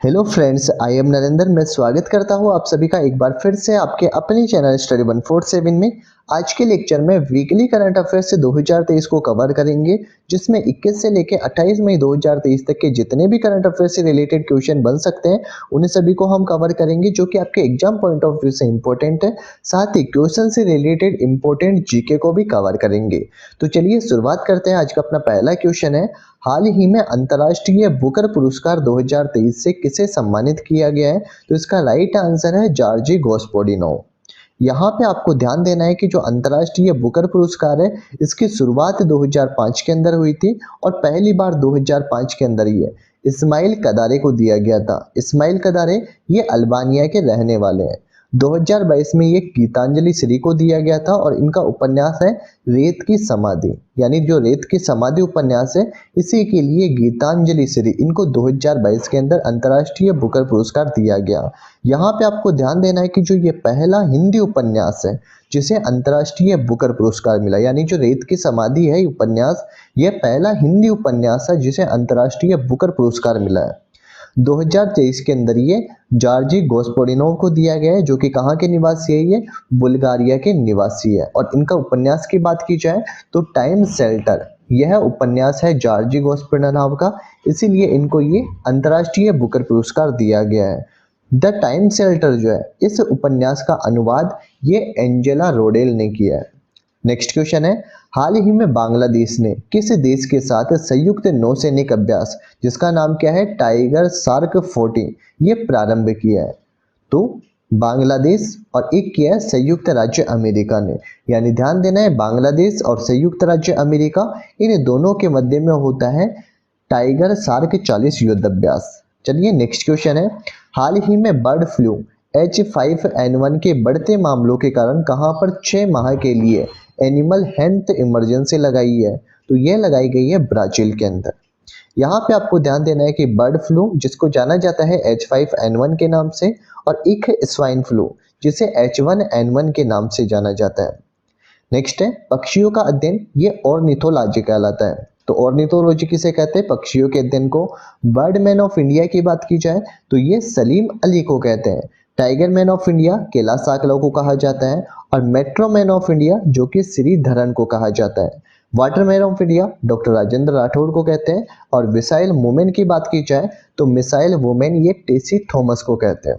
Hello friends, I am Narendra. मैं स्वागत करता हूं आप सभी का एक बार फिर से आपके अपने चैनल स्टडी 147 में। आज के लेक्चर में वीकली करंट अफेयर्स से 2023 को कवर करेंगे, जिसमें 21 से लेकर 28 मई 2023 तक के जितने भी करंट अफेयर से रिलेटेड क्वेश्चन बन सकते हैं उन्हें सभी को हम कवर करेंगे, जो कि आपके एग्जाम पॉइंट ऑफ व्यू से इंपॉर्टेंट है। साथ ही क्वेश्चन से रिलेटेड इंपॉर्टेंट जीके को भी कवर करेंगे। तो चलिए शुरुआत करते हैं। आज का अपना पहला क्वेश्चन है, हाल ही में अंतर्राष्ट्रीय बुकर पुरस्कार 2023 से किसे सम्मानित किया गया है? तो इसका राइट आंसर है जॉर्जी गोस्पोडिनोव। यहाँ पे आपको ध्यान देना है कि जो अंतर्राष्ट्रीय बुकर पुरस्कार है, इसकी शुरुआत 2005 के अंदर हुई थी और पहली बार 2005 के अंदर ही इस्माइल कदारे को दिया गया था। इस्माइल कदारे ये अल्बानिया के रहने वाले हैं। 2022 में ये गीतांजलि श्री को दिया गया था और इनका उपन्यास है रेत की समाधि, यानी जो रेत की समाधि उपन्यास है, इसी के लिए गीतांजलि श्री इनको 2022 के अंदर अंतर्राष्ट्रीय बुकर पुरस्कार दिया गया। यहाँ पे आपको ध्यान देना है कि जो ये पहला हिंदी उपन्यास है जिसे अंतर्राष्ट्रीय बुकर पुरस्कार मिला, यानी जो रेत की समाधि है उपन्यास, ये पहला हिंदी उपन्यास है जिसे अंतर्राष्ट्रीय बुकर पुरस्कार मिला है। 2023 के अंदर ये जॉर्जी गोस्पोडिनोव को दिया गया है, जो कि कहाँ के निवासी है? ये बुल्गारिया के निवासी है। और इनका उपन्यास की बात की जाए तो टाइम शेल्टर, यह उपन्यास है जॉर्जी गोस्पोडिनोव का, इसीलिए इनको ये अंतर्राष्ट्रीय बुकर पुरस्कार दिया गया है। द टाइम शेल्टर जो है, इस उपन्यास का अनुवाद ये एंजेला रोडेल ने किया है। नेक्स्ट क्वेश्चन है, हाल ही में बांग्लादेश ने किस देश के साथ संयुक्त नौसैनिक अभ्यास, जिसका नाम क्या है? टाइगर शार्क 14, ये प्रारंभ किया है? तो बांग्लादेश और एक किया है संयुक्त राज्य अमेरिका ने। यानी ध्यान देना है, बांग्लादेश और संयुक्त राज्य अमेरिका, इन दोनों के मध्य में होता है टाइगर शार्क 40 युद्ध अभ्यास। चलिए नेक्स्ट क्वेश्चन है, हाल ही में बर्ड फ्लू H5N1 के बढ़ते मामलों के कारण कहां पर 6 माह के लिए एनिमल हेल्थ इमरजेंसी लगाई है? तो यह लगाई गई है ब्राजील के अंदर। यहाँ पे आपको ध्यान देना है कि बर्ड फ्लू, जिसको जाना जाता है H5N1 के नाम से, और एक है स्वाइन फ्लू जिसे H1N1 के नाम से जाना जाता है। नेक्स्ट है पक्षियों का अध्ययन, ये ऑर्निथोलॉजी कहलाता है। तो ऑर्निथोलॉजी किसे कहते हैं? पक्षियों के अध्ययन को। बर्डमैन ऑफ इंडिया की बात की जाए तो ये सलीम अली को कहते हैं। Tiger man of India Kailash Sankhala को कहा जाता है, और मेट्रो मैन ऑफ इंडिया जो कि श्रीधरन को कहा जाता है। Waterman of India doctor Rajendra Rathore को कहते हैं, और मिसाइल वुमेन की बात की जाए तो मिसाइल वुमेन ये टेसी थॉमस को कहते हैं।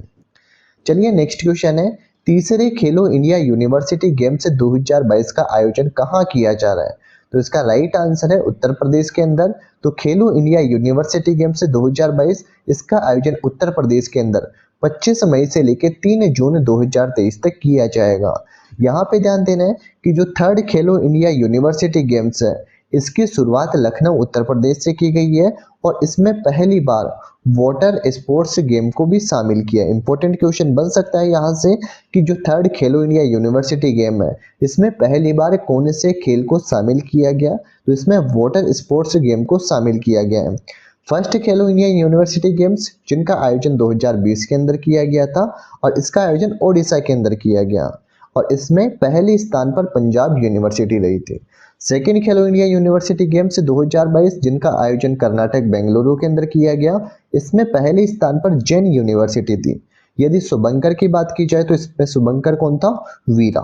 चलिए नेक्स्ट क्वेश्चन है, तीसरे खेलो इंडिया यूनिवर्सिटी गेम्स 2022 का आयोजन कहाँ किया जा रहा है? तो इसका राइट आंसर है उत्तर प्रदेश के अंदर। तो खेलो इंडिया यूनिवर्सिटी गेम्स 2022, इसका आयोजन उत्तर प्रदेश के अंदर 25 मई से लेकर 3 जून 2023 तक किया जाएगा। यहाँ पे ध्यान देना है कि जो थर्ड खेलो इंडिया यूनिवर्सिटी गेम्स है, इसकी शुरुआत लखनऊ उत्तर प्रदेश से की गई है, और इसमें पहली बार वाटर स्पोर्ट्स गेम को भी शामिल किया। इंपॉर्टेंट क्वेश्चन बन सकता है यहाँ से कि जो थर्ड खेलो इंडिया यूनिवर्सिटी गेम है, इसमें पहली बार कौन से खेल को शामिल किया गया? तो इसमें वाटर स्पोर्ट्स गेम को शामिल किया गया है। फर्स्ट खेलो इंडिया यूनिवर्सिटी गेम्स, जिनका आयोजन 2020 के अंदर किया गया था, और इसका आयोजन ओडिशा के अंदर किया गया, और इसमें पहले स्थान पर पंजाब यूनिवर्सिटी रही थी। सेकेंड खेलो इंडिया यूनिवर्सिटी गेम्स 2022, जिनका आयोजन कर्नाटक बेंगलुरु के अंदर किया गया, इसमें पहले स्थान पर जैन यूनिवर्सिटी थी। यदि शुभंकर की बात की जाए तो इसमें शुभंकर कौन था? वीरा।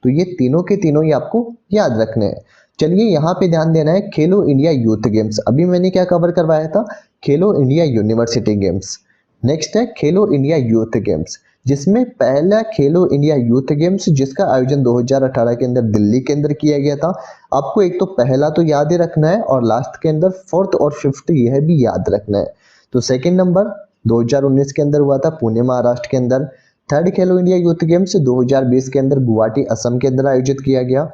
तो ये तीनों के तीनों ही आपको याद रखने हैं। चलिए यहाँ पे ध्यान देना है, खेलो इंडिया यूथ गेम्स, अभी मैंने क्या कवर करवाया था? खेलो इंडिया यूनिवर्सिटी गेम्स। नेक्स्ट है खेलो इंडिया यूथ गेम्स, जिसमें पहला खेलो इंडिया यूथ गेम्स जिसका आयोजन 2018 के अंदर दिल्ली के अंदर किया गया था। आपको एक तो पहला तो याद ही रखना है, और लास्ट के अंदर फोर्थ और फिफ्थ यह भी याद रखना है। तो सेकंड नंबर 2019 के अंदर हुआ था पुणे महाराष्ट्र के अंदर। थर्ड खेलो इंडिया यूथ गेम्स 2020 के अंदर गुवाहाटी असम के अंदर आयोजित किया गया।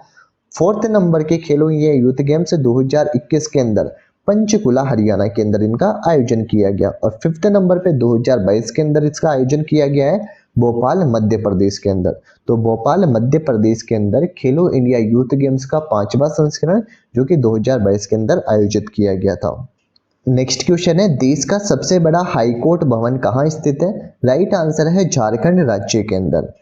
फोर्थ नंबर के खेलो इंडिया यूथ गेम्स 2021 के अंदर पंचकुला हरियाणा के अंदर इनका आयोजन किया गया, और फिफ्थ नंबर पे 2022 के अंदर इसका आयोजन किया गया है भोपाल मध्य प्रदेश के अंदर। तो भोपाल मध्य प्रदेश के अंदर खेलो इंडिया यूथ गेम्स का 5वां संस्करण जो कि 2022 के अंदर आयोजित किया गया था। नेक्स्ट क्वेश्चन है, देश का सबसे बड़ा हाईकोर्ट भवन कहाँ स्थित है? राइट आंसर है झारखंड राज्य के अंदर।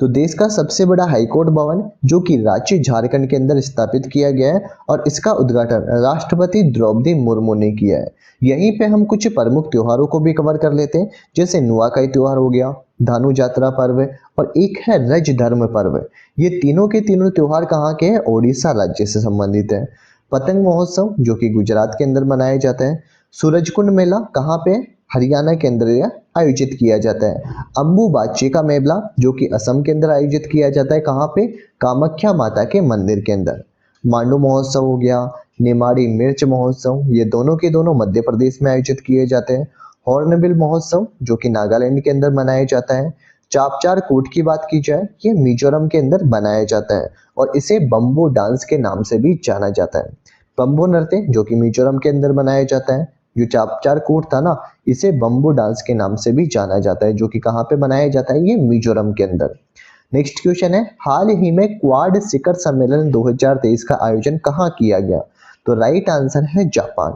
तो देश का सबसे बड़ा हाईकोर्ट भवन जो कि रांची झारखंड के अंदर स्थापित किया गया है और इसका उद्घाटन राष्ट्रपति द्रौपदी मुर्मू ने किया है। यहीं पे हम कुछ प्रमुख त्योहारों को भी कवर कर लेते हैं, जैसे नुआखाई त्योहार हो गया, धानु यात्रा पर्व और एक है रज धर्म पर्व। ये तीनों के तीनों त्योहार कहाँ के हैं? ओडिशा राज्य से संबंधित है। पतंग महोत्सव जो कि गुजरात के अंदर मनाया जाता है। सूरजकुंड मेला कहाँ पे? हरियाणा के अंदर यह आयोजित किया जाता है। अम्बुबाची का मेला जो कि असम के अंदर आयोजित किया जाता है, कहाँ पे? कामाख्या माता के मंदिर के अंदर। मांडू महोत्सव हो गया, निमाड़ी मिर्च महोत्सव, ये दोनों के दोनों मध्य प्रदेश में आयोजित किए जाते हैं। हॉर्नबिल महोत्सव जो कि नागालैंड के अंदर मनाया जाता है। चापचार कूट की बात की जाए, ये मिजोरम के अंदर बनाया जाता है और इसे बम्बू डांस के नाम से भी जाना जाता है। बम्बू नृत्य जो कि मिजोरम के अंदर बनाया जाता है। जो चापचार कूट था ना, इसे बम्बू डांस के नाम से भी जाना जाता है, जो कि कहाँ पे बनाया जाता है? ये मिजोरम के अंदर। नेक्स्ट क्वेश्चन है, हाल ही में क्वाड शिखर सम्मेलन 2023 का आयोजन कहाँ किया गया? तो राइट आंसर है जापान।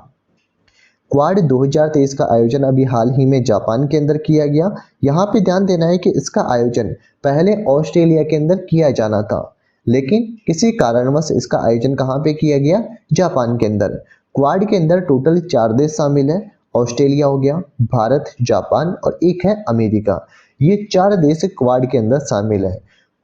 क्वाड 2023 का आयोजन अभी हाल ही में जापान के अंदर किया गया। यहाँ पे ध्यान देना है कि इसका आयोजन पहले ऑस्ट्रेलिया के अंदर किया जाना था, लेकिन किसी कारणवश इसका आयोजन कहाँ पे किया गया? जापान के अंदर। क्वाड के अंदर टोटल 4 देश शामिल है। ऑस्ट्रेलिया हो गया, भारत, जापान और एक है अमेरिका। ये 4 देश क्वाड के अंदर शामिल है।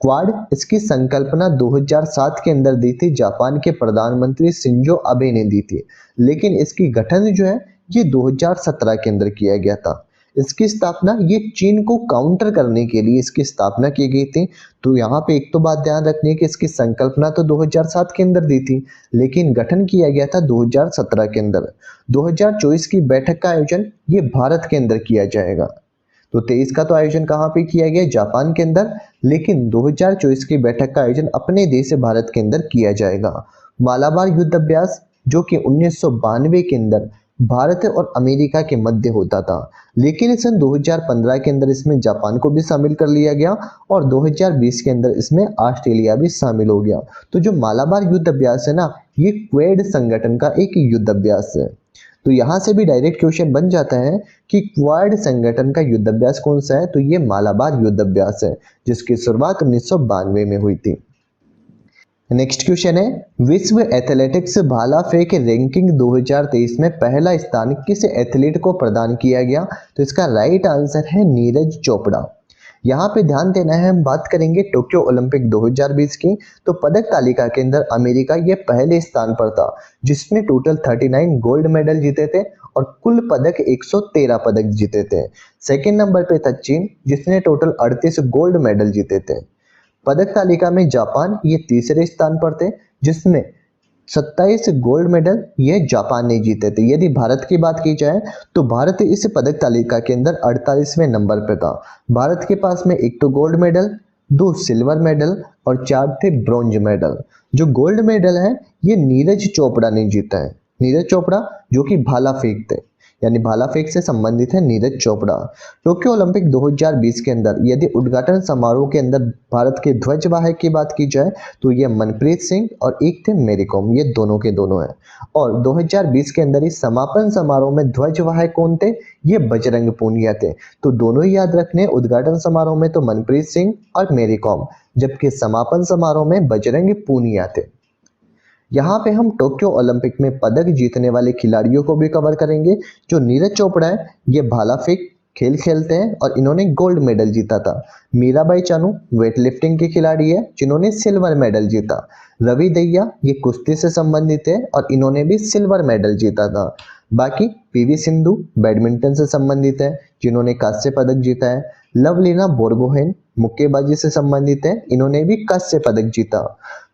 क्वाड इसकी संकल्पना 2007 के अंदर दी थी, जापान के प्रधानमंत्री शिंजो अबे ने दी थी, लेकिन इसकी गठन जो है ये 2017 के अंदर किया गया था। इसकी स्थापना ये चीन को काउंटर करने के लिए इसकी स्थापना की गई थी। तो यहाँ पे एक तो बात ध्यान रखनी है कि इसकी संकल्पना तो 2007 के अंदर दी थी, लेकिन गठन किया गया था 2017 के अंदर। 2024 की बैठक का आयोजन ये भारत के अंदर किया जाएगा। तो 23 का तो आयोजन कहाँ पे किया गया? जापान के अंदर, लेकिन 2024 की बैठक का आयोजन अपने देश भारत के अंदर किया जाएगा। मालाबार युद्ध अभ्यास जो कि 1992 के अंदर भारत और अमेरिका के मध्य होता था, लेकिन सन 2015 के अंदर इसमें जापान को भी शामिल कर लिया गया और 2020 के अंदर इसमें ऑस्ट्रेलिया भी शामिल हो गया। तो जो मालाबार युद्ध अभ्यास है ना, ये क्वेड संगठन का एक युद्ध अभ्यास है। तो यहाँ से भी डायरेक्ट क्वेश्चन बन जाता है कि क्वाड संगठन का युद्ध अभ्यास कौन सा है? तो ये मालाबार युद्ध अभ्यास है, जिसकी शुरुआत 1992 में हुई थी। नेक्स्ट क्वेश्चन है, विश्व एथलेटिक्स भाला फेंक रैंकिंग 2023 में पहला स्थान किस एथलीट को प्रदान किया गया? तो इसका राइट आंसर है नीरज चोपड़ा। यहाँ पे ध्यान देना है, हम बात करेंगे टोक्यो ओलंपिक 2020 की, तो पदक तालिका के अंदर अमेरिका ये पहले स्थान पर था, जिसने टोटल 39 गोल्ड मेडल जीते थे और कुल पदक 113 पदक जीते थे। सेकेंड नंबर पे था चीन, जिसने टोटल 38 गोल्ड मेडल जीते थे। पदक तालिका में जापान ये तीसरे स्थान पर थे, जिसमें 27 गोल्ड मेडल ये जापान ने जीते थे। यदि भारत की बात की जाए तो भारत इस पदक तालिका के अंदर 48वें नंबर पर था। भारत के पास में एक तो गोल्ड मेडल, 2 सिल्वर मेडल और 4 थे ब्रॉन्ज मेडल। जो गोल्ड मेडल है ये नीरज चोपड़ा ने जीता है। नीरज चोपड़ा जो कि भाला फेंक थे, यानी भाला फेंक से संबंधित है नीरज चोपड़ा। टोक्यो ओलंपिक 2020 के अंदर यदि उद्घाटन समारोह के अंदर भारत के ध्वजवाहक की बात की जाए तो ये मनप्रीत सिंह और एक थे मेरी कॉम, ये दोनों के दोनों हैं। और 2020 के अंदर इस समापन समारोह में ध्वजवाहक कौन थे? ये बजरंग पूनिया थे। तो दोनों ही याद रखने, उद्घाटन समारोह में तो मनप्रीत सिंह और मेरी कॉम, जबकि समापन समारोह में बजरंग पूनिया थे। यहाँ पे हम टोक्यो ओलंपिक में पदक जीतने वाले खिलाड़ियों को भी कवर करेंगे। जो नीरज चोपड़ा है ये भाला फेंक खेल खेलते हैं और इन्होंने गोल्ड मेडल जीता था। मीराबाई चानू वेट लिफ्टिंग के खिलाड़ी है, जिन्होंने सिल्वर मेडल जीता। रवि दहिया ये कुश्ती से संबंधित है और इन्होंने भी सिल्वर मेडल जीता था। बाकी पीवी सिंधु बैडमिंटन से संबंधित है, जिन्होंने कांस्य पदक जीता है। लवलीना बोरगोहेन मुक्केबाजी से संबंधित है, इन्होंने भी कांस्य पदक जीता।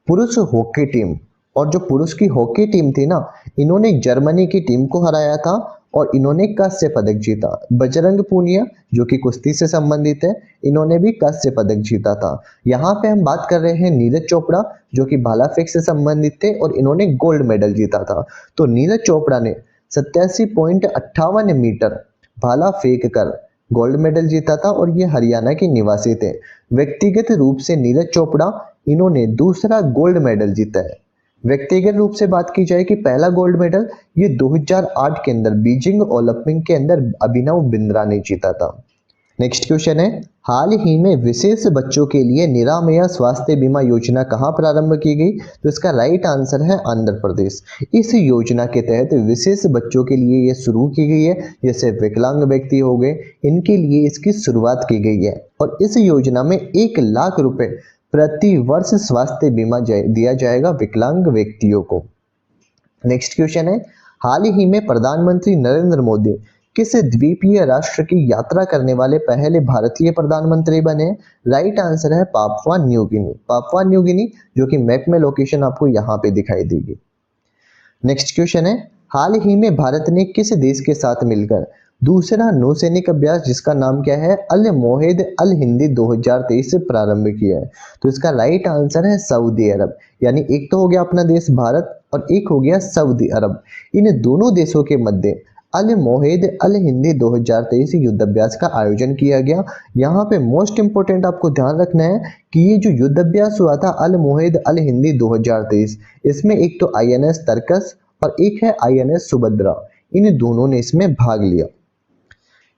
पुरुष हॉकी टीम, और जो पुरुष की हॉकी टीम थी ना, इन्होंने जर्मनी की टीम को हराया था और इन्होंने कांस्य पदक जीता। बजरंग पूनिया जो कि कुश्ती से संबंधित है, इन्होंने भी कांस्य पदक जीता था। यहाँ पे हम बात कर रहे हैं नीरज चोपड़ा जो कि भाला फेंक से संबंधित थे और इन्होंने गोल्ड मेडल जीता था। तो नीरज चोपड़ा ने 87.58 मीटर भाला फेंक कर गोल्ड मेडल जीता था और ये हरियाणा के निवासी थे। व्यक्तिगत रूप से नीरज चोपड़ा इन्होंने दूसरा गोल्ड मेडल जीता है। व्यक्तिगत रूप से बात की जाए कि पहला गोल्ड मेडल ये 2008 के अंदर बीजिंग ओलंपिक के अंदर अभिनव बिंद्रा ने जीता था। नेक्स्ट क्वेश्चन है, हाल ही में विशेष बच्चों के लिए निरामया स्वास्थ्य बीमा योजना कहाँ प्रारंभ की गई? तो इसका राइट आंसर है आंध्र प्रदेश। इस योजना के तहत विशेष बच्चों के लिए ये शुरू की गई है, जैसे विकलांग व्यक्ति हो गए, इनके लिए इसकी शुरुआत की गई है और इस योजना में 1 लाख रुपए प्रति वर्ष स्वास्थ्य बीमा दिया जाएगा विकलांग व्यक्तियों को। नेक्स्ट क्वेश्चन है, हाल ही में प्रधानमंत्री नरेंद्र मोदी किस द्वीपीय राष्ट्र की यात्रा करने वाले पहले भारतीय प्रधानमंत्री बने? राइट आंसर है Papua New Guinea. Papua New Guinea, जो कि मैप में लोकेशन आपको यहाँ पे दिखाई देगी। नेक्स्ट क्वेश्चन है, हाल ही में भारत ने किस देश के साथ मिलकर दूसरा नौसैनिक अभ्यास जिसका नाम क्या है अल मोहिद अल हिंदी 2023 से प्रारंभ किया है? तो इसका राइट आंसर है सऊदी अरब। यानी एक तो हो गया अपना देश भारत और एक हो गया सऊदी अरब। इन दोनों देशों के मध्य अल मोहिद अल हिंदी 2023 युद्धाभ्यास का आयोजन किया गया। यहाँ पे मोस्ट इंपोर्टेंट आपको ध्यान रखना है कि ये जो युद्धाभ्यास हुआ था अल मोहिद अल हिंदी 2023, इसमें एक तो INS तर्कस और एक है INS सुभद्रा, इन दोनों ने इसमें भाग लिया।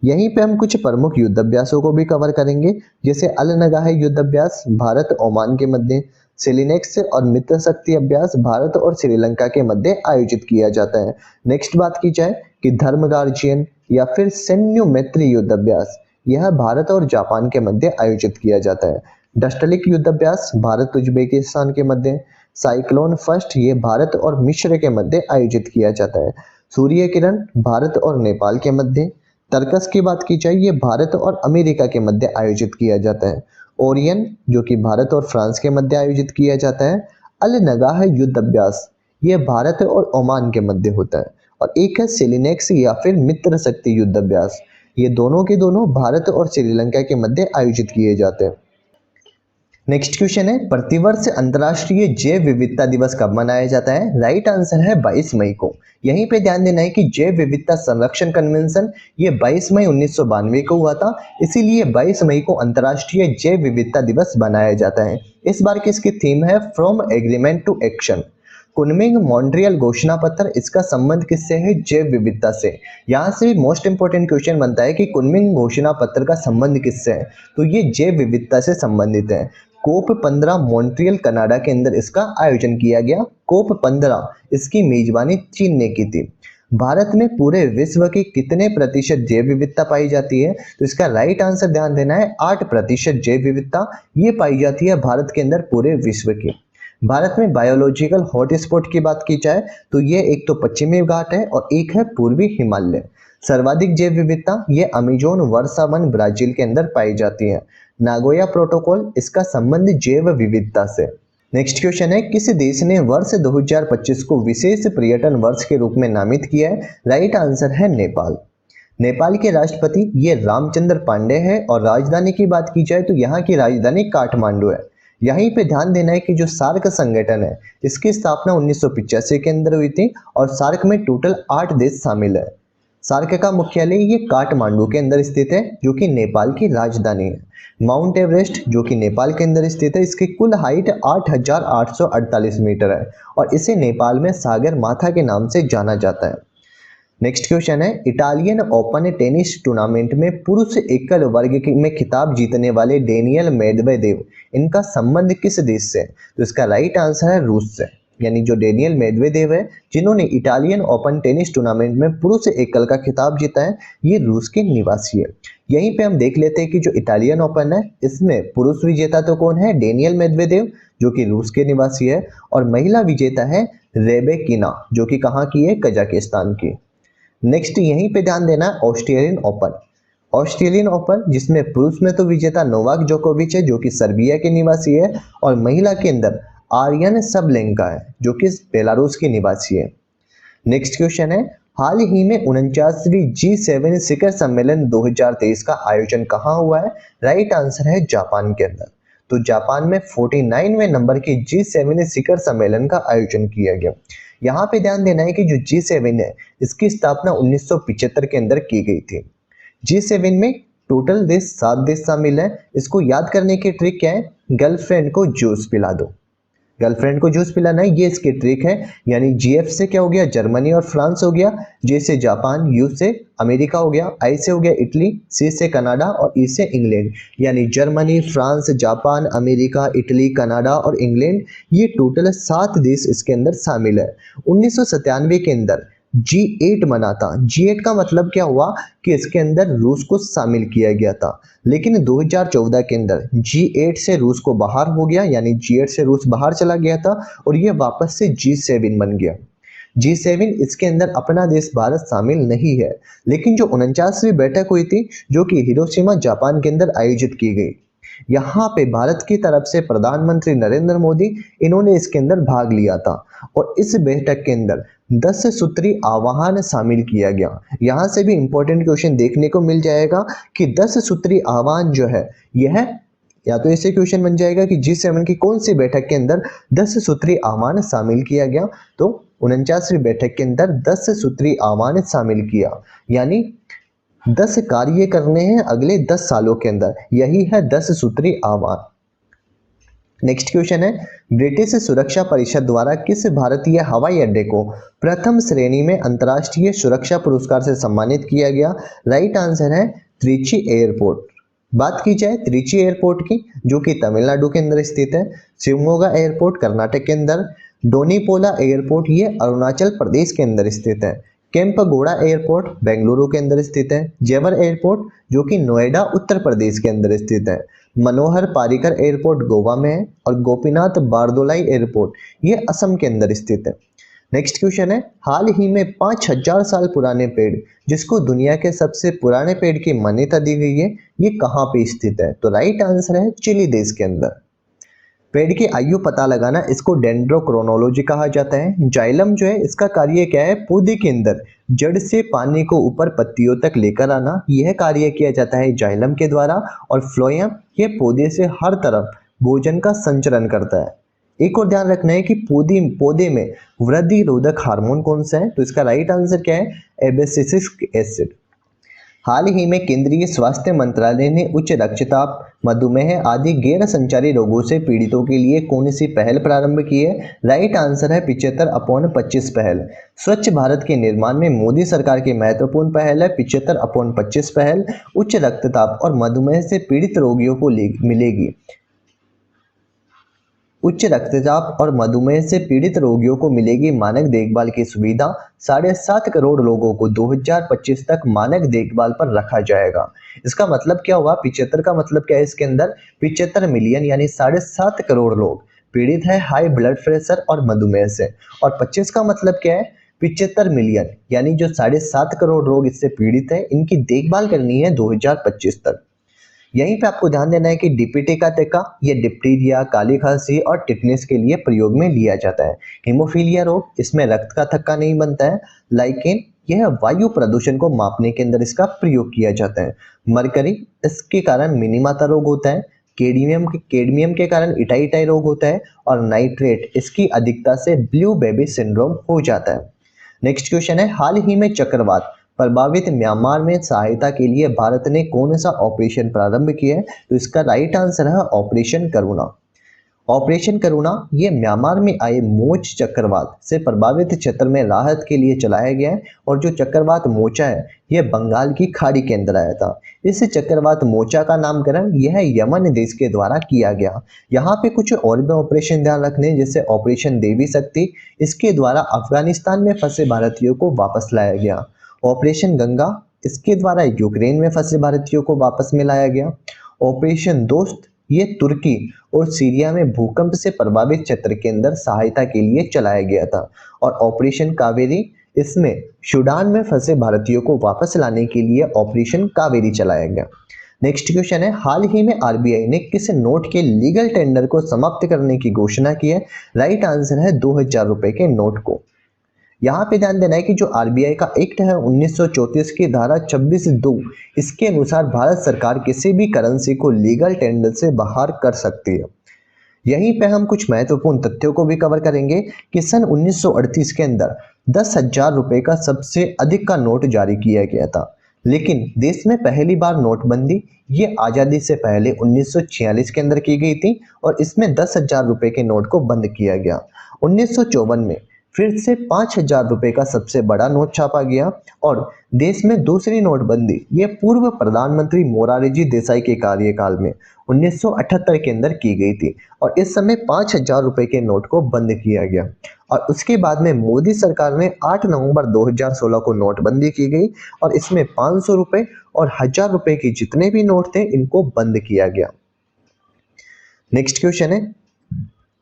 यहीं पे हम कुछ प्रमुख युद्धाभ्यासों को भी कवर करेंगे, जैसे अल नगाह युद्धाभ्यास भारत ओमान के मध्य, सेलिनेक्स और मित्र शक्ति अभ्यास भारत और श्रीलंका के मध्य आयोजित किया जाता है। नेक्स्ट बात की जाए कि धर्म गार्जियन या फिर सैन्य मैत्री युद्धाभ्यास, यह भारत और जापान के मध्य आयोजित किया जाता है। डस्टलिक युद्धाभ्यास भारत उज्बेकिस्तान के मध्य, साइक्लोन फर्स्ट ये भारत और मिस्र के मध्य आयोजित किया जाता है। सूर्य किरण भारत और नेपाल के मध्य। तर्कस की बात की जाए ये भारत और अमेरिका के मध्य आयोजित किया जाता है। ओरियन जो कि भारत और फ्रांस के मध्य आयोजित किया जाता है। अल नगाह युद्ध अभ्यास ये भारत और ओमान के मध्य होता है और एक है सेलिनेक्स या फिर मित्र शक्ति युद्ध अभ्यास, ये दोनों के दोनों भारत और श्रीलंका के मध्य आयोजित किए जाते हैं। नेक्स्ट क्वेश्चन है, प्रतिवर्ष अंतर्राष्ट्रीय जैव विविधता दिवस कब मनाया जाता है? राइट आंसर है 22 मई को। यहीं पे ध्यान देना है कि जैव विविधता संरक्षण कन्वेंशन ये 22 मई 1992 को हुआ था, इसीलिए 22 मई को अंतर्राष्ट्रीय जैव विविधता दिवस मनाया जाता है। इस बार की इसकी थीम है from agreement to action. Kunming Montreal घोषणा पत्र, इसका संबंध किससे है? जैव विविधता से। यहाँ से भी मोस्ट इंपोर्टेंट क्वेश्चन बनता है कि कुनमिंग घोषणा पत्र का संबंध किससे है? तो ये जैव विविधता से संबंधित है। कोप 15 मॉन्ट्रियल कनाडा के अंदर इसका आयोजन किया गया। कोप 15 इसकी मेजबानी चीन ने की थी। भारत में पूरे विश्व की कितने प्रतिशत जैव विविधता पाई जाती है? तो इसका राइट आंसर ध्यान देना है 8% जैव विविधता ये पाई जाती है भारत के अंदर पूरे विश्व की। भारत में बायोलॉजिकल हॉटस्पॉट की बात की जाए तो ये एक तो पश्चिमी घाट है और एक है पूर्वी हिमालय। सर्वाधिक जैव विविधता ये अमेजोन वर्षा वन ब्राजील के अंदर पाई जाती है। नागोया प्रोटोकॉल, इसका संबंध जैव विविधता से। नेक्स्ट क्वेश्चन है, किस देश ने वर्ष 2025 को विशेष पर्यटन वर्ष के रूप में नामित किया है? राइट आंसर है नेपाल। नेपाल के राष्ट्रपति ये रामचंद्र पांडे है और राजधानी की बात की जाए तो यहाँ की राजधानी काठमांडू है। यहीं पे ध्यान देना है कि जो सार्क संगठन है इसकी स्थापना 1985 के अंदर हुई थी और सार्क में टोटल 8 देश शामिल है। सार्क का मुख्यालय ये काठमांडू के अंदर स्थित है जो कि नेपाल की राजधानी है। माउंट एवरेस्ट जो कि नेपाल के अंदर स्थित है, इसकी कुल हाइट 8,848 मीटर है और इसे नेपाल में सागर माथा के नाम से जाना जाता है। नेक्स्ट क्वेश्चन है, इटालियन ओपन टेनिस टूर्नामेंट में पुरुष एकल वर्ग में खिताब जीतने वाले डेनियल मेदवेदेव, इनका संबंध किस देश से? तो इसका राइट आंसर है रूस से। यानी जो डेनियल मेदवेदेव है जिन्होंने इटालियन ओपन टेनिस टूर्नामेंट में पुरुष एकल का खिताब जीता है, ये रूस के निवासी है। यहीं पे हम देख लेते हैं कि जो इटालियन ओपन है इसमें पुरुष विजेता तो कौन है? डेनियल मेदवेदेव जो कि रूस के निवासी है और महिला विजेता है रेबेकिना जो कि कहाँ की है? कजाकिस्तान की। नेक्स्ट यहीं पे ध्यान देना है ऑस्ट्रेलियन ओपन। ऑस्ट्रेलियन ओपन जिसमें पुरुष में तो विजेता नोवाक जोकोविच है जो कि सर्बिया के निवासी है और महिला के अंदर आर्यन सबलेंका है जो कि बेलारूस की निवासी है। नेक्स्ट क्वेश्चन है, हाल ही में 49वीं G7 शिखर सम्मेलन 2023 का आयोजन कहाँ हुआ है? राइट आंसर है जापान के अंदर। तो जापान में 49वें नंबर के G7 शिखर सम्मेलन का आयोजन किया गया। यहाँ पे ध्यान देना है कि जो G7 है इसकी स्थापना 1975 के अंदर की गई थी। G7 में टोटल देश 7 देश शामिल है। इसको याद करने की ट्रिक क्या है? गर्लफ्रेंड को जूस पिला दो। गर्लफ्रेंड को जूस पिलाना ये इसकी ट्रिक है। यानी GF से क्या हो गया, जर्मनी और फ्रांस हो गया, J से जापान, U से अमेरिका हो गया, I से हो गया इटली, C से कनाडा और E से इंग्लैंड। यानी Germany, France, Japan, America, Italy, Canada और इंग्लैंड, ये टोटल 7 देश इसके अंदर शामिल है। 1997 के अंदर G8 बना था। G8 का मतलब क्या हुआ कि इसके अंदर रूस को शामिल किया गया था, लेकिन 2014 के अंदर G8 से रूस को बाहर हो गया, यानी G8 से रूस बाहर चला गया था और ये वापस से G7 बन गया। G7 इसके अंदर अपना देश भारत शामिल नहीं है, लेकिन जो 49वीं बैठक हुई थी जो कि हिरोशिमा जापान के अंदर आयोजित की गई, यहाँ पे भारत की तरफ से प्रधानमंत्री नरेंद्र मोदी इन्होंने इसके अंदर भाग लिया था और इस बैठक के अंदर 10 सूत्री आह्वान शामिल किया गया। यहाँ से भी इंपॉर्टेंट क्वेश्चन देखने को मिल जाएगा कि 10 सूत्री आह्वान जो है यह या तो ऐसे क्वेश्चन बन जाएगा कि G7 की कौन सी बैठक के अंदर 10 सूत्री आह्वान शामिल किया गया, तो 49वीं बैठक के अंदर 10 सूत्री आह्वान शामिल किया, यानी 10 कार्य करने हैं अगले 10 सालों के अंदर, यही है 10 सूत्री आह्वान। नेक्स्ट क्वेश्चन है, ब्रिटिश सुरक्षा परिषद द्वारा किस भारतीय हवाई अड्डे को प्रथम श्रेणी में अंतर्राष्ट्रीय सुरक्षा पुरस्कार से सम्मानित किया गया? राइट आंसर है त्रिची एयरपोर्ट। बात की जाए त्रिची एयरपोर्ट की, जो कि तमिलनाडु के अंदर स्थित है, शिवमोगा एयरपोर्ट कर्नाटक के अंदर, डोनीपोला एयरपोर्ट ये अरुणाचल प्रदेश के अंदर स्थित है, केम्पगोड़ा एयरपोर्ट बेंगलुरु के अंदर स्थित है, जेवर एयरपोर्ट जो कि नोएडा उत्तर प्रदेश के अंदर स्थित है, मनोहर पारिकर एयरपोर्ट गोवा में है और गोपीनाथ बारदोलाई एयरपोर्ट ये असम के अंदर स्थित है। नेक्स्ट क्वेश्चन है, हाल ही में 5000 साल पुराने पेड़ जिसको दुनिया के सबसे पुराने पेड़ की मान्यता दी गई है, ये कहाँ पे स्थित है? तो राइट आंसर है चिली देश के अंदर। पेड़ की आयु पता लगाना, इसको डेंड्रोक्रोनोलॉजी कहा जाता है। जाइलम जो है इसका कार्य क्या है, पौधे के अंदर जड़ से पानी को ऊपर पत्तियों तक लेकर आना, यह कार्य किया जाता है जाइलम के द्वारा। और फ्लोएम ये पौधे से हर तरफ भोजन का संचरण करता है। एक और ध्यान रखना है कि पौधे में वृद्धि रोधक हार्मोन कौन सा है, तो इसका राइट आंसर क्या है, एब्सिसिक एसिड। हाल ही में केंद्रीय स्वास्थ्य मंत्रालय ने उच्च रक्तचाप, मधुमेह आदि गैर संचारी रोगों से पीड़ितों के लिए कौन सी पहल प्रारंभ की है? राइट आंसर है 75/25 पहल। स्वच्छ भारत के निर्माण में मोदी सरकार की महत्वपूर्ण पहल है 75/25 पहल। उच्च रक्तचाप और मधुमेह से पीड़ित रोगियों को मिलेगी उच्च रक्तचाप और मधुमेह से पीड़ित रोगियों को मिलेगी मानक देखभाल की सुविधा। 7.5 करोड़ लोगों को 2025 तक मानक देखभाल पर रखा जाएगा। इसका मतलब क्या हुआ, 75 का मतलब क्या है इसके अंदर, 75 मिलियन यानी 7.5 करोड़ लोग पीड़ित है हाई ब्लड प्रेशर और मधुमेह से। और 25 का मतलब क्या है, 75 मिलियन यानी जो 7.5 करोड़ लोग इससे पीड़ित है, इनकी देखभाल करनी है 2025 तक। यहीं पे आपको ध्यान देना है कि डीपीटी का टीका ये डिप्टीरिया, काली खांसी और टिटनेस के लिए प्रयोग में लिया जाता है। हीमोफीलिया रोग, इसमें रक्त का थक्का नहीं बनता है, लेकिन यह वायु प्रदूषण को मापने के अंदर इसका प्रयोग किया जाता है। मरकरी, इसके कारण मिनीमाता रोग होता है। कैडमियम के कारण इटाई रोग होता है। और नाइट्रेट, इसकी अधिकता से ब्लू बेबी सिंड्रोम हो जाता है। नेक्स्ट क्वेश्चन है, हाल ही में चक्रवात प्रभावित म्यांमार में सहायता के लिए भारत ने कौन सा ऑपरेशन प्रारंभ किया है? तो इसका राइट आंसर है ऑपरेशन करुणा। ऑपरेशन करुणा ये म्यांमार में आए मोच चक्रवात से प्रभावित क्षेत्र में राहत के लिए चलाया गया है। और जो चक्रवात मोचा है यह बंगाल की खाड़ी के अंदर आया था। इस चक्रवात मोचा का नामकरण यह यमन देश के द्वारा किया गया। यहाँ पे कुछ और भी ऑपरेशन ध्यान रखने, जैसे ऑपरेशन देवी शक्ति, इसके द्वारा अफगानिस्तान में फंसे भारतीयों को वापस लाया गया। ऑपरेशन गंगा, इसके द्वारा यूक्रेन में फंसे भारतीयों को वापस में लाया गया। ऑपरेशन दोस्त ये तुर्की और सीरिया में भूकंप से प्रभावित क्षेत्र के अंदर सहायता के लिए चलाया गया था। और ऑपरेशन कावेरी, इसमें सूडान में फंसे भारतीयों को वापस लाने के लिए ऑपरेशन कावेरी चलाया गया। नेक्स्ट क्वेश्चन है, हाल ही में आरबीआई ने किस नोट के लीगल टेंडर को समाप्त करने की घोषणा की है? राइट आंसर है 2000 रुपए के नोट को। यहाँ पे ध्यान देना है कि जो आरबीआई का एक्ट है 1934 की धारा 26(2), इसके अनुसार भारत सरकार किसी भी करेंसी को लीगल टेंडर से बाहर कर सकती है। यहीं पे हम कुछ महत्वपूर्ण तथ्यों को भी कवर करेंगे कि सन 1938 के अंदर 10,000 रुपए का सबसे अधिक का नोट जारी किया गया था। लेकिन देश में पहली बार नोटबंदी ये आज़ादी से पहले 1946 के अंदर की गई थी और इसमें 10,000 रुपए के नोट को बंद किया गया। 1954 में फिर से 5,000 रुपए का सबसे बड़ा नोट छापा गया और देश में दूसरी नोटबंदी ये पूर्व प्रधानमंत्री मोरारजी देसाई के कार्यकाल में 1978 के अंदर की गई थी और इस समय 5,000 रुपए के नोट को बंद किया गया। और उसके बाद में मोदी सरकार ने 8 नवंबर 2016 को नोटबंदी की गई और इसमें 500 रुपए और 1,000 रुपए के जितने भी नोट थे इनको बंद किया गया। नेक्स्ट क्वेश्चन है,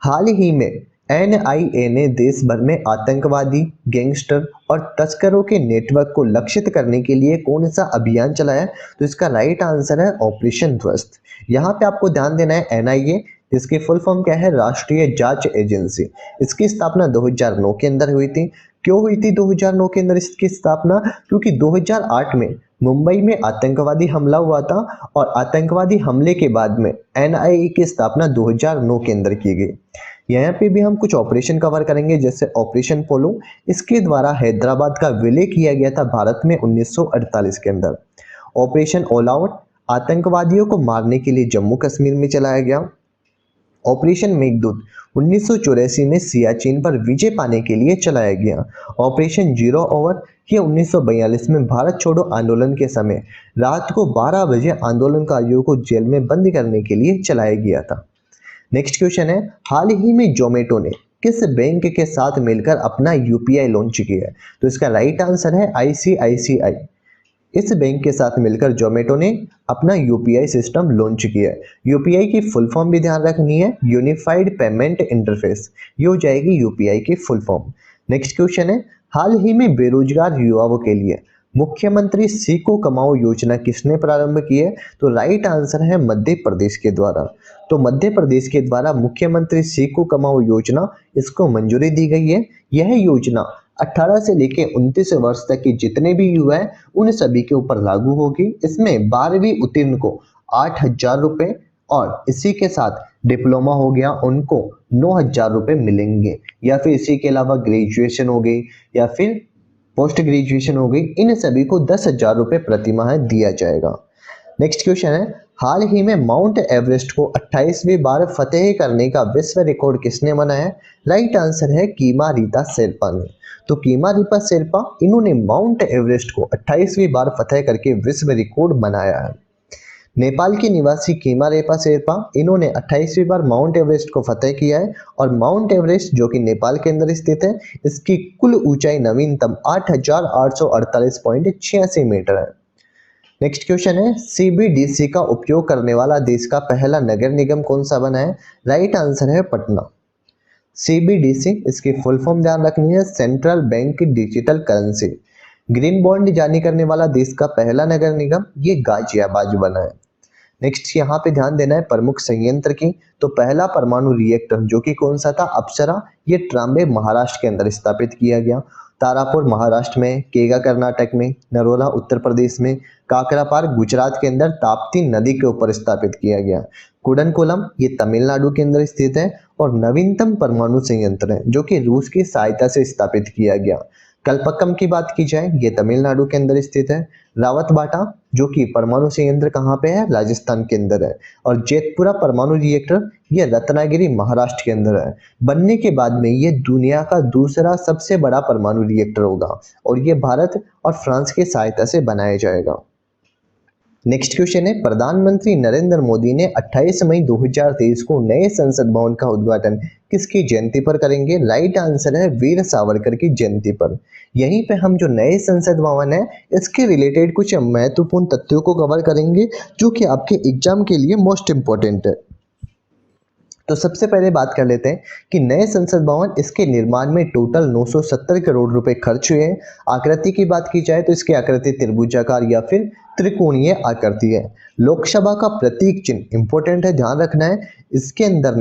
हाल ही में एनआईए ने देश भर में आतंकवादी, गैंगस्टर और तस्करों के नेटवर्क को लक्षित करने के लिए कौन सा अभियान चलाया? तो इसका राइट आंसर है ऑपरेशन ध्वस्त। यहाँ पे आपको ध्यान देना है एनआईए जिसकी फुल फॉर्म क्या है? राष्ट्रीय जांच एजेंसी। इसकी स्थापना 2009 के अंदर हुई थी। क्यों हुई थी 2009 के अंदर इसकी स्थापना? क्योंकि 2008 में मुंबई में आतंकवादी हमला हुआ था और आतंकवादी हमले के बाद में एनआईए की स्थापना 2009 के अंदर की गई। यहाँ पे भी हम कुछ ऑपरेशन कवर करेंगे जैसे ऑपरेशन पोलो। इसके द्वारा हैदराबाद का विलय किया गया था भारत में 1948 के अंदर। ऑपरेशन ऑल आउट आतंकवादियों को मारने के लिए जम्मू कश्मीर में चलाया गया। ऑपरेशन मेघदूत 1984 में सियाचिन पर विजय पाने के लिए चलाया गया। ऑपरेशन जीरो ओवर ये 1942 में भारत छोड़ो आंदोलन के समय रात को 12 बजे आंदोलनकारियों को जेल में बंद करने के लिए चलाया गया था। नेक्स्ट क्वेश्चन है, हाल ही में जोमेटो ने किस बैंक के साथ मिलकर अपना यूपीआई लॉन्च किया है? तो इसका राइट आंसर है आईसीआईसीआई। इस बैंक के साथ मिलकर जोमेटो ने अपना यूपीआई सिस्टम लॉन्च किया है। यूपीआई की फुल फॉर्म भी ध्यान रखनी है, यूनिफाइड पेमेंट इंटरफेस, ये हो जाएगी यूपीआई की फुल फॉर्म। नेक्स्ट क्वेश्चन है, हाल ही में बेरोजगार युवाओं के लिए मुख्यमंत्री सीखो कमाओ योजना किसने प्रारंभ की है? तो राइट आंसर है मध्य प्रदेश के द्वारा। तो मध्य प्रदेश के द्वारा मुख्यमंत्री सीखो कमाओ योजना इसको मंजूरी दी गई है। यह योजना 18 से लेके 29 वर्ष तक के जितने भी युवा हैं उन सभी के ऊपर लागू होगी। इसमें 12वीं उत्तीर्ण को 8,000 रुपए और इसी के साथ डिप्लोमा हो गया उनको 9,000 रुपए मिलेंगे, या फिर इसी के अलावा ग्रेजुएशन हो गई या फिर पोस्ट ग्रेजुएशन हो गई, इन सभी को 10,000 रुपए प्रति माह दिया जाएगा। नेक्स्ट क्वेश्चन है, हाल ही में माउंट एवरेस्ट को 28वीं बार फतेह करने का विश्व रिकॉर्ड किसने बनाया? राइट आंसर है कीमा रीता शेरपा ने। तो कीमा रीता शेरपा इन्होंने माउंट एवरेस्ट को 28वीं बार फतेह करके विश्व रिकॉर्ड बनाया है। नेपाल के निवासी कीमा रीता शेरपा इन्होंने 28वीं बार माउंट एवरेस्ट को फतेह किया है और माउंट एवरेस्ट जो कि नेपाल के अंदर स्थित है इसकी कुल ऊंचाई नवीनतम 8,848.86 मीटर है। नेक्स्ट क्वेश्चन है, सीबीडीसी का उपयोग करने वाला देश का पहला नगर निगम कौन सा बना है? राइट आंसर है पटना। सीबीडीसी इसकी फुल फॉर्म ध्यान रखनी है, central bank digital currency. Green bond जारी करने वाला देश का पहला नगर निगम ये गाजियाबाद बना है। नेक्स्ट यहाँ पे ध्यान देना है प्रमुख संयंत्र की। तो पहला परमाणु रिएक्टर जो कि कौन सा था? अप्सरा, ये ट्राम्बे महाराष्ट्र के अंदर स्थापित किया गया। तारापुर महाराष्ट्र में, केगा कर्नाटक में, नरोला उत्तर प्रदेश में, काकरापार गुजरात के अंदर ताप्ती नदी के ऊपर स्थापित किया गया। कुडनकोलम ये तमिलनाडु के अंदर स्थित है और नवीनतम परमाणु संयंत्र है जो कि रूस की सहायता से स्थापित किया गया। कल्पक्कम की बात की जाए ये तमिलनाडु के अंदर स्थित है। रावतबाटा जो कि परमाणु संयंत्र कहाँ पे है? राजस्थान के अंदर है। और जेतपुरा परमाणु रिएक्टर ये रत्नागिरी महाराष्ट्र के अंदर है। बनने के बाद में ये दुनिया का दूसरा सबसे बड़ा परमाणु रिएक्टर होगा और ये भारत और फ्रांस की सहायता से बनाया जाएगा। नेक्स्ट क्वेश्चन है, प्रधानमंत्री नरेंद्र मोदी ने 28 मई 2023 को नए संसद भवन का उद्घाटन किसकी जयंती पर करेंगे? राइट आंसर है वीर सावरकर की जयंती पर। यहीं पे हम जो नए संसद भवन है इसके रिलेटेड कुछ महत्वपूर्ण तथ्यों को कवर करेंगे जो कि आपके एग्जाम के लिए मोस्ट इंपॉर्टेंट है। तो सबसे पहले बात कर लेते हैं कि नए संसद भवन इसके निर्माण में टोटल 970 करोड़ रुपए खर्च हुए हैं। आकृति की बात की जाए तो इसकी आकृति त्रिभुजाकार या फिर त्रिकोणीय आकृति है। लोकसभा का प्रतीक चिन्ह इंपॉर्टेंट है, ध्यान रखना है। इसके अंदर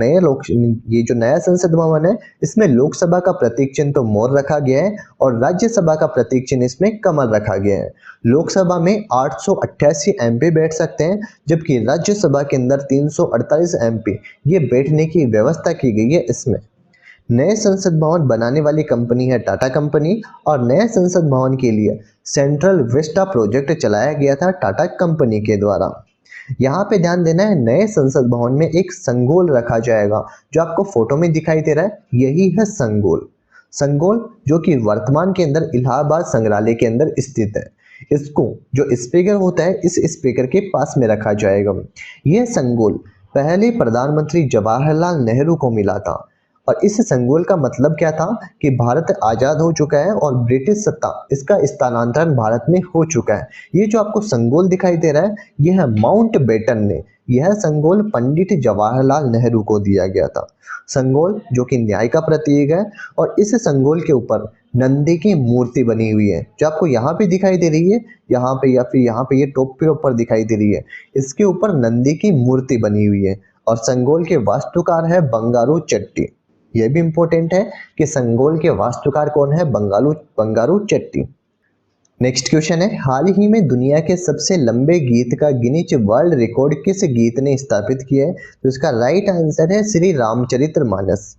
ये जो नया संसद भवन है इसमें लोकसभा का प्रतीक चिन्ह तो मोर रखा गया है और राज्यसभा का प्रतीक चिन्ह इसमें कमल रखा गया है। लोकसभा में 888 एमपी बैठ सकते हैं जबकि राज्यसभा के अंदर 348 एमपी ये बैठने की व्यवस्था की गई है इसमें। नए संसद भवन बनाने वाली कंपनी है टाटा कंपनी और नए संसद भवन के लिए सेंट्रल विस्टा प्रोजेक्ट चलाया गया था टाटा कंपनी के द्वारा। यहाँ पे ध्यान देना है, नए संसद भवन में एक संगोल रखा जाएगा। जो आपको फोटो में दिखाई दे रहा है यही है संगोल। संगोल जो कि वर्तमान के अंदर इलाहाबाद संग्रहालय के अंदर स्थित है। इसको जो स्पीकर होता है इस स्पीकर के पास में रखा जाएगा। यह संगोल पहले प्रधानमंत्री जवाहरलाल नेहरू को मिला था और इस संगोल का मतलब क्या था कि भारत आजाद हो चुका है और ब्रिटिश सत्ता इसका स्थानांतरण भारत में हो चुका है। ये जो आपको संगोल दिखाई दे रहा है यह है माउंट बेटन ने यह संगोल पंडित जवाहरलाल नेहरू को दिया गया था। संगोल जो कि न्याय का प्रतीक है और इस संगोल के ऊपर नंदी की मूर्ति बनी हुई है जो आपको यहाँ पे दिखाई दे रही है, यहाँ पे या फिर यहाँ पे ये टॉप के ऊपर दिखाई दे रही है। इसके ऊपर नंदी की मूर्ति बनी हुई है और संगोल के वास्तुकार है बंगारू चट्टी। यह भी इंपॉर्टेंट है कि संगोल के वास्तुकार कौन है, बंगारू चट्टी। नेक्स्ट क्वेश्चन है, हाल ही में दुनिया के सबसे लंबे गीत का गिनीज वर्ल्ड रिकॉर्ड किस गीत ने स्थापित किया है? तो इसका राइट आंसर है श्री रामचरितमानस।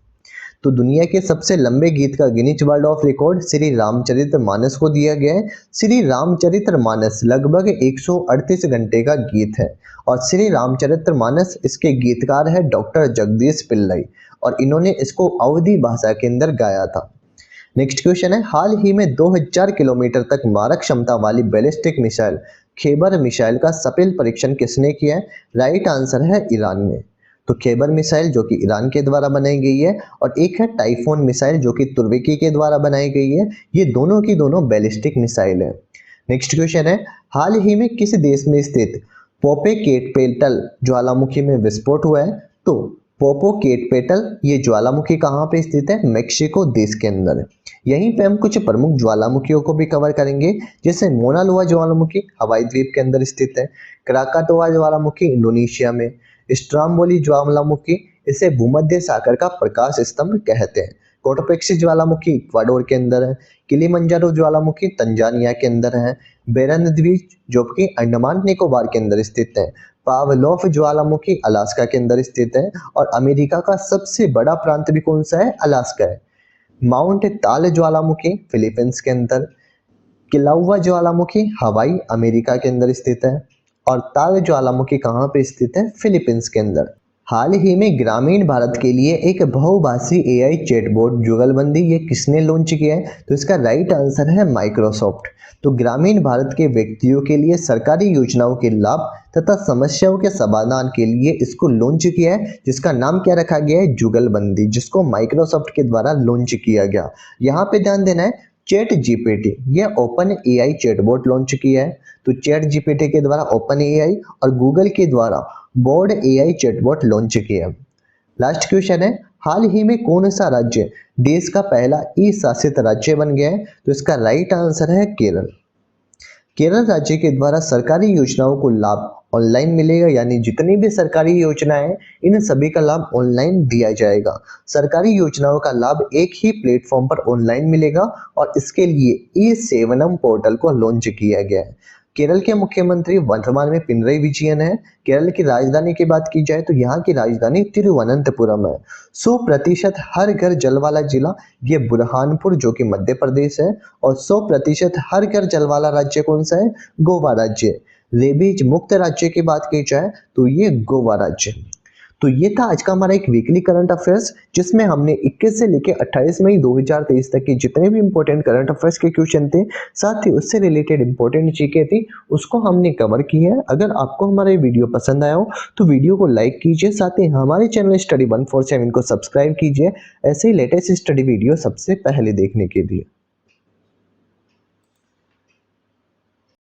तो दुनिया के सबसे लंबे गीत का Guinness world of record Shri Ramcharitmanas को दिया गया है। श्री रामचरितमानस लगभग 138 घंटे का गीत है और श्री रामचरितमानस इसके गीतकार है डॉक्टर जगदीश पिल्लई और इन्होंने इसको अवधी भाषा के अंदर गाया था। नेक्स्ट क्वेश्चन है, हाल ही में 2000 किलोमीटर तक मारक क्षमता वाली बैलिस्टिक मिसाइल खैबर मिसाइल का सफल परीक्षण किसने किया है? राइट आंसर है ईरान ने। तो खैबर मिसाइल जो कि ईरान के द्वारा बनाई गई है और एक है टाइफोन मिसाइल जो कि तुर्की के द्वारा बनाई गई है। ये दोनों की दोनों बैलिस्टिक मिसाइल है। नेक्स्ट क्वेश्चन है, हाल ही में किस देश में स्थित पोपोकेटपेटल ज्वालामुखी में विस्फोट हुआ है? तो पोपोकेटपेटल ये ज्वालामुखी कहाँ पे स्थित है? मेक्सिको देश के अंदर। यहीं पे हम कुछ प्रमुख ज्वालामुखियों को भी कवर करेंगे, जैसे मोना लोआ ज्वालामुखी हवाई द्वीप के अंदर स्थित है, क्राकाटोआ ज्वालामुखी इंडोनेशिया में, स्ट्रोम्बोली ज्वालामुखी इसे भूमध्य सागर का प्रकाश स्तंभ कहते हैं, कोटोपेक्सी ज्वालामुखी इक्वाडोर के अंदर है, किलिमंजारो ज्वालामुखी तंजानिया के अंदर है, बेरन द्वीप जो कि अंडमान निकोबार के अंदर स्थित है, पावलोव ज्वालामुखी अलास्का के अंदर स्थित है और अमेरिका का सबसे बड़ा प्रांत भी कौन सा है? अलास्का है। माउंट ताल ज्वालामुखी फिलीपींस के अंदर, किलाउआ ज्वालामुखी हवाई अमेरिका के अंदर स्थित है और ताल ज्वालामुखी कहाँ पे स्थित है? फिलीपींस के अंदर। हाल ही में ग्रामीण भारत के लिए एक बहुभाषी एआई चैटबॉट जुगलबंदी ये किसने लॉन्च किया है? तो इसका राइट आंसर है माइक्रोसॉफ्ट। तो ग्रामीण भारत के व्यक्तियों के लिए सरकारी योजनाओं के लाभ तथा समस्याओं के समाधान के लिए इसको लॉन्च किया है, जिसका नाम क्या रखा गया है? जुगलबंदी, जिसको माइक्रोसॉफ्ट के द्वारा लॉन्च किया गया। यहाँ पे ध्यान देना है, चैट जीपीटी यह ओपन एआई चैटबॉट लॉन्च किया है। तो चैट जीपीटी के द्वारा ओपन एआई और गूगल के द्वारा बोर्ड एआई चैटबॉट लॉन्च किया। लास्ट क्वेश्चन है, हाल ही में कौन सा राज्य देश का पहला ई शासित राज्य बन गया है? तो इसका राइट आंसर है केरल। केरल राज्य के द्वारा सरकारी योजनाओं को लाभ ऑनलाइन मिलेगा, यानी जितनी भी सरकारी योजनाएं हैं इन सभी का लाभ ऑनलाइन दिया जाएगा। सरकारी योजनाओं का लाभ एक ही प्लेटफॉर्म पर ऑनलाइन मिलेगा और इसके लिए ई-सेवनम पोर्टल को लॉन्च किया गया है। केरल के मुख्यमंत्री वर्तमान में पिनरई विजयन है। केरल की राजधानी की बात की जाए तो यहाँ की राजधानी तिरुवनंतपुरम है। 100% हर घर जल वाला जिला ये बुरहानपुर जो कि मध्य प्रदेश है और 100% हर घर जल वाला राज्य कौन सा है? गोवा राज्य। रेबीज मुक्त राज्य की बात की जाए तो ये गोवा राज्य। तो ये था आज का हमारा एक वीकली करंट अफेयर्स, जिसमें हमने 21 से लेकर 28 मई 2023 तक के जितने भी इंपॉर्टेंट करंट अफेयर्स के क्वेश्चन थे, साथ ही उससे रिलेटेड इंपॉर्टेंट चीजें थी, उसको हमने कवर किया है। अगर आपको हमारा ये वीडियो पसंद आया हो तो वीडियो को लाइक कीजिए, साथ ही हमारे चैनल स्टडी 147 को सब्सक्राइब कीजिए ऐसे ही लेटेस्ट स्टडी वीडियो सबसे पहले देखने के लिए।